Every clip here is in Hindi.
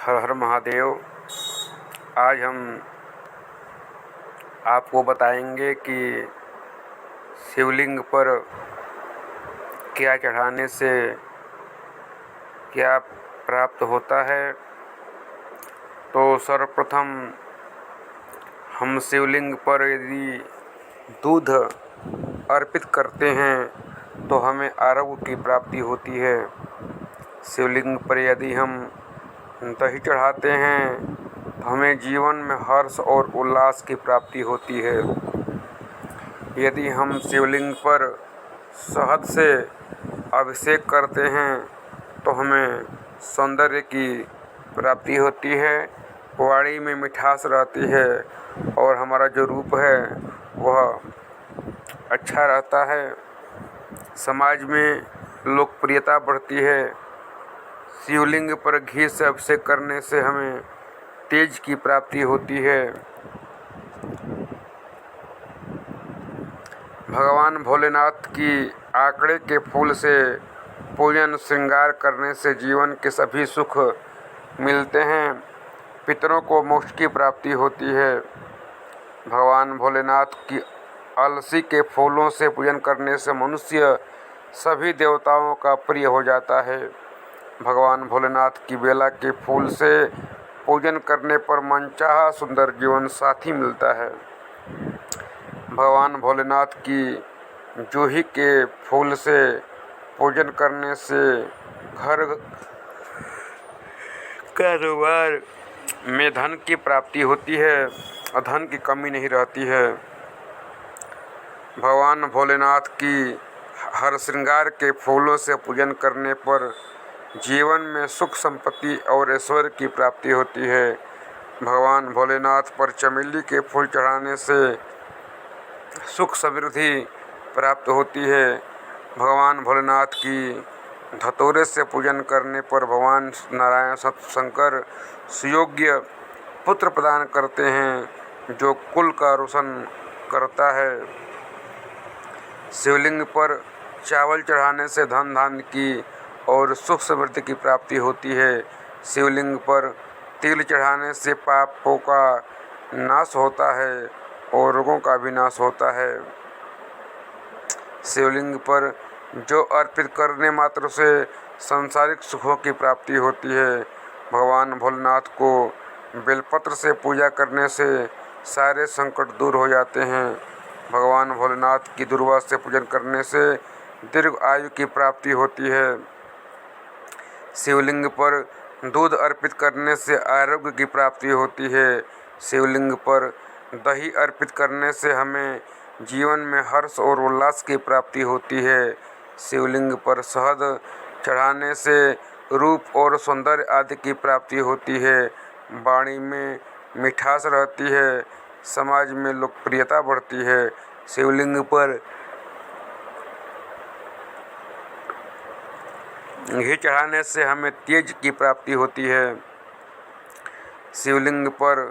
हर हर महादेव। आज हम आपको बताएंगे कि शिवलिंग पर क्या चढ़ाने से क्या प्राप्त होता है। तो सर्वप्रथम हम शिवलिंग पर यदि दूध अर्पित करते हैं तो हमें आरोग्य की प्राप्ति होती है। शिवलिंग पर यदि हम दही चढ़ाते हैं तो हमें जीवन में हर्ष और उल्लास की प्राप्ति होती है। यदि हम शिवलिंग पर शहद से अभिषेक करते हैं तो हमें सौंदर्य की प्राप्ति होती है, वाणी में मिठास रहती है और हमारा जो रूप है वह अच्छा रहता है। समाज में लोकप्रियता बढ़ती है। शिवलिंग पर घी से अभिषेक करने से हमें तेज की प्राप्ति होती है। भगवान भोलेनाथ की आंकड़े के फूल से पूजन श्रृंगार करने से जीवन के सभी सुख मिलते हैं। पितरों को मोक्ष की प्राप्ति होती है। भगवान भोलेनाथ की अलसी के फूलों से पूजन करने से मनुष्य सभी देवताओं का प्रिय हो जाता है। भगवान भोलेनाथ की बेला के फूल से पूजन करने पर मनचाहा सुंदर जीवन साथी मिलता है। भगवान भोलेनाथ की जूही के फूल से पूजन करने से घर कारोबार में धन की प्राप्ति होती है और धन की कमी नहीं रहती है। भगवान भोलेनाथ की हर श्रृंगार के फूलों से पूजन करने पर जीवन में सुख संपत्ति और ऐश्वर्य की प्राप्ति होती है। भगवान भोलेनाथ पर चमेली के फूल चढ़ाने से सुख समृद्धि प्राप्त होती है। भगवान भोलेनाथ की धतूरे से पूजन करने पर भगवान नारायण शंकर सुयोग्य पुत्र प्रदान करते हैं जो कुल का रोशन करता है। शिवलिंग पर चावल चढ़ाने से धन धान्य की और सुख समृद्धि की प्राप्ति होती है। शिवलिंग पर तिल चढ़ाने से पापों का नाश होता है और रोगों का भी नाश होता है। शिवलिंग पर जो अर्पित करने मात्र से सांसारिक सुखों की प्राप्ति होती है। भगवान भोलेनाथ को बेलपत्र से पूजा करने से सारे संकट दूर हो जाते हैं। भगवान भोलेनाथ की दुर्वा से पूजन करने से दीर्घ आयु की प्राप्ति होती है। शिवलिंग पर दूध अर्पित करने से आरोग्य की प्राप्ति होती है। शिवलिंग पर दही अर्पित करने से हमें जीवन में हर्ष और उल्लास की प्राप्ति होती है। शिवलिंग पर शहद चढ़ाने से रूप और सौंदर्य आदि की प्राप्ति होती है। वाणी में मिठास रहती है, समाज में लोकप्रियता बढ़ती है। शिवलिंग पर घी चढ़ाने से हमें तेज की प्राप्ति होती है। शिवलिंग पर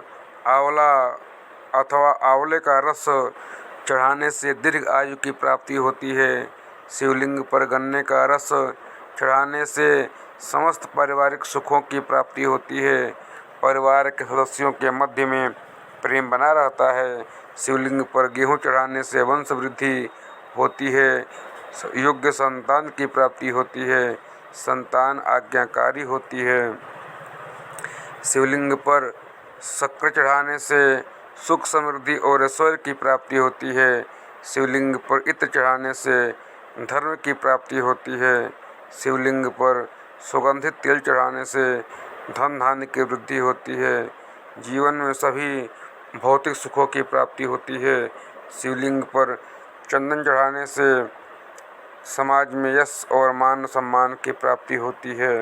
आंवला अथवा आंवले का रस चढ़ाने से दीर्घ आयु की प्राप्ति होती है। शिवलिंग पर गन्ने का रस चढ़ाने से समस्त पारिवारिक सुखों की प्राप्ति होती है। परिवार के सदस्यों के मध्य में प्रेम बना रहता है। शिवलिंग पर गेहूं चढ़ाने से वंश वृद्धि होती है, योग्य संतान की प्राप्ति होती है, संतान आज्ञाकारी होती है। शिवलिंग पर शक्कर चढ़ाने से सुख समृद्धि और ऐश्वर्य की प्राप्ति होती है। शिवलिंग पर इत्र चढ़ाने से धर्म की प्राप्ति होती है। शिवलिंग पर सुगंधित तेल चढ़ाने से धन धान्य की वृद्धि होती है। जीवन में सभी भौतिक सुखों की प्राप्ति होती है। शिवलिंग पर चंदन चढ़ाने से समाज में यश और मान सम्मान की प्राप्ति होती है।